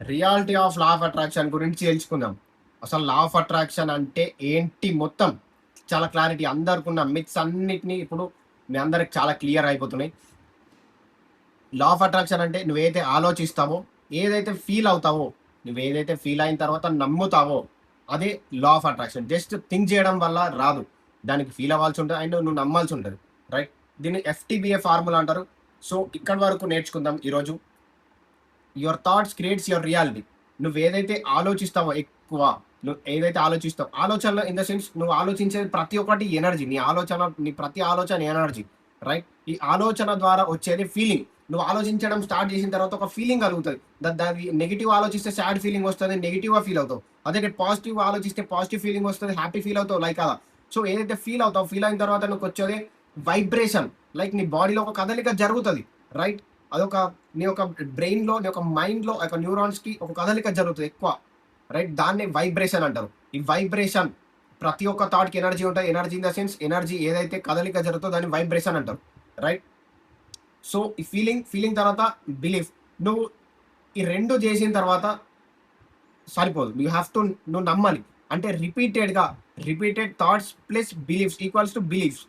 Reality of law of attraction గురించి తెలుసుకుందాం. అసలు లా ఆఫ్ అట్రాక్షన్ అంటే ఏంటి మొత్తం చాలా క్లారిటీ అందరికి ఉన్న మిత్స్ అన్నిటిని ఇప్పుడు మీ అందరికి చాలా క్లియర్ అయిపోతున్నాయి. లా ఆఫ్ అట్రాక్షన్ అంటే నువ్వేదైతే ఆలోచిస్తావో, ఏదైతే ఫీల్ అవుతావో, నువ్వేదైతే ఫీల్ అయిన తర్వాత నమ్ముతావో అదే law of attraction. Just think చేయడం వల్ల రాదు, దానికి ఫీల్ అవ్వాల్సి ఉంటుంది అండ్ నువ్వు నమ్మాల్సి ఉంటుంది, రైట్? దీన్ని ఎఫ్టీబీఏ ఫార్ములా అంటారు. సో ఇక్కడి వరకు నేర్చుకుందాం ఈరోజు. Your thoughts creates your reality. నువ్వు ఏదైతే ఆలోచిస్తావో ఎక్కువ, నువ్వు ఏదైతే ఆలోచిస్తావు, ఆలోచనలో ఇన్ ద సెన్స్ నువ్వు ఆలోచించేది ప్రతి ఒక్కటి ఎనర్జీ. నీ ప్రతి ఆలోచన ఎనర్జీ, రైట్? ఈ ఆలోచన ద్వారా వచ్చేది ఫీలింగ్. నువ్వు ఆలోచించడం స్టార్ట్ చేసిన తర్వాత ఒక ఫీలింగ్ కలుగుతుంది. దాని నెగిటివ్ ఆలోచిస్తే సాడ్ ఫీలింగ్ వస్తుంది, నెగిటివ్గా ఫీల్ అవుతావు. అదే పాజిటివ్ ఆలోచిస్తే పాజిటివ్ ఫీలింగ్ వస్తుంది, హ్యాపీ ఫీల్ అవుతావు, లైక్ అలా. సో ఏదైతే ఫీల్ అవుతావు, ఫీల్ అయిన తర్వాత నువ్వు వచ్చేది వైబ్రేషన్. లైక్ నీ బాడీలో ఒక కదలిక జరుగుతుంది, రైట్? అదొక నీ యొక్క బ్రెయిన్లో, నీ యొక్క మైండ్లో ఒక న్యూరాన్స్కి ఒక కదలిక జరుగుతుంది ఎక్కువ, రైట్? దాన్ని వైబ్రేషన్ అంటారు. ఈ వైబ్రేషన్ ప్రతి ఒక్క థాట్కి ఎనర్జీ ఉంటుంది. Energy in the sense energy ఏదైతే కదలిక జరుగుతుందో దాన్ని వైబ్రేషన్ అంటారు, రైట్? సో ఈ ఫీలింగ్ తర్వాత బిలీఫ్. నువ్వు ఈ రెండు చేసిన తర్వాత సరిపోదు, యూ హ్యావ్ టు, నువ్వు నమ్మాలి. అంటే repeated thoughts plus beliefs equals to beliefs.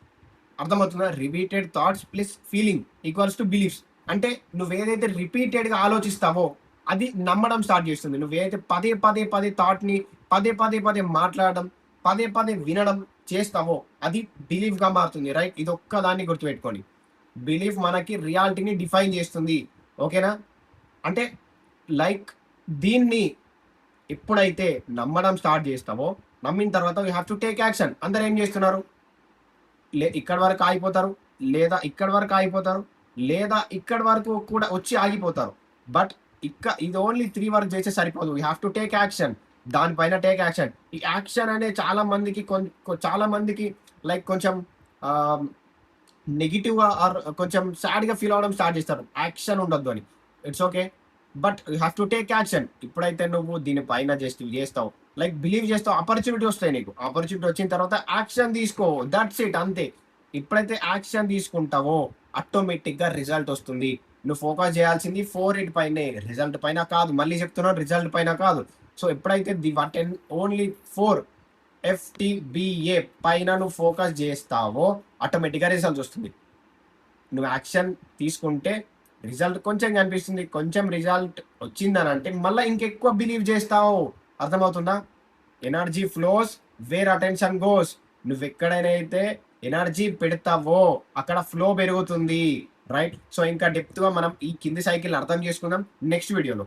అర్థమవుతుందా? Repeated thoughts plus feeling equals to beliefs. అంటే నువ్వేదైతే రిపీటెడ్గా ఆలోచిస్తావో అది నమ్మడం స్టార్ట్ చేస్తుంది. నువ్వేదైతే పదే పదే పదే థాట్ని పదే పదే పదే మాట్లాడడం, పదే పదే వినడం చేస్తావో అది బిలీఫ్గా మారుతుంది, రైట్? ఇది ఒక్కదాన్ని గుర్తుపెట్టుకోండి. బిలీఫ్ మనకి రియాలిటీని డిఫైన్ చేస్తుంది, ఓకేనా? అంటే లైక్ దీన్ని ఎప్పుడైతే నమ్మడం స్టార్ట్ చేస్తావో, నమ్మిన తర్వాత you have to take action. అందరు ఏం చేస్తున్నారు? ఇక్కడి వరకు ఆగిపోతారు, లేదా ఇక్కడి వరకు ఆగిపోతారు, లేదా ఇక్కడి వరకు కూడా వచ్చి ఆగిపోతారు. బట్ ఇది ఓన్లీ 3 వరకు చేస్తే సరిపోదు, you have to take action. దానిపైన టేక్ యాక్షన్. ఈ యాక్షన్ అనేది చాలా మందికి లైక్ కొంచెం నెగిటివ్గా ఆర్ కొంచెం సాడ్గా ఫీల్ అవ్వడం స్టార్ట్ చేస్తారు, యాక్షన్ ఉండొద్దు అని. It's okay, but you have to take action. ఇప్పుడైతే నువ్వు దీనిపైన చేస్తావు, లైక్ బిలీవ్ చేస్తావు, ఆపర్చునిటీ వస్తాయి నీకు. ఆపర్చునిటీ వచ్చిన తర్వాత యాక్షన్ తీసుకో, దట్స్ ఇట్, అంతే. ఎప్పుడైతే యాక్షన్ తీసుకుంటావో ఆటోమేటిక్గా రిజల్ట్ వస్తుంది. నువ్వు ఫోకస్ చేయాల్సింది 4 పైనే, రిజల్ట్ పైన కాదు. మళ్ళీ చెప్తున్నాను, రిజల్ట్ పైన కాదు. సో ఎప్పుడైతే ఓన్లీ 4 FTBA పైన నువ్వు ఫోకస్ చేస్తావో ఆటోమేటిక్గా రిజల్ట్ వస్తుంది. నువ్వు యాక్షన్ తీసుకుంటే రిజల్ట్ కొంచెం కనిపిస్తుంది, కొంచెం రిజల్ట్ వచ్చిందని అంటే మళ్ళీ ఇంకెక్కువ బిలీవ్ చేస్తావు. అర్థమవుతుందా? Energy flows where attention goes. నువ్వు ఎక్కడైనా అయితే ఎనర్జీ పెడతావో అక్కడ ఫ్లో పెరుగుతుంది, రైట్? సో ఇంకా డెప్త్గా మనం ఈ కింది సైకిల్ అర్థం చేసుకుందాం నెక్స్ట్ వీడియోలో.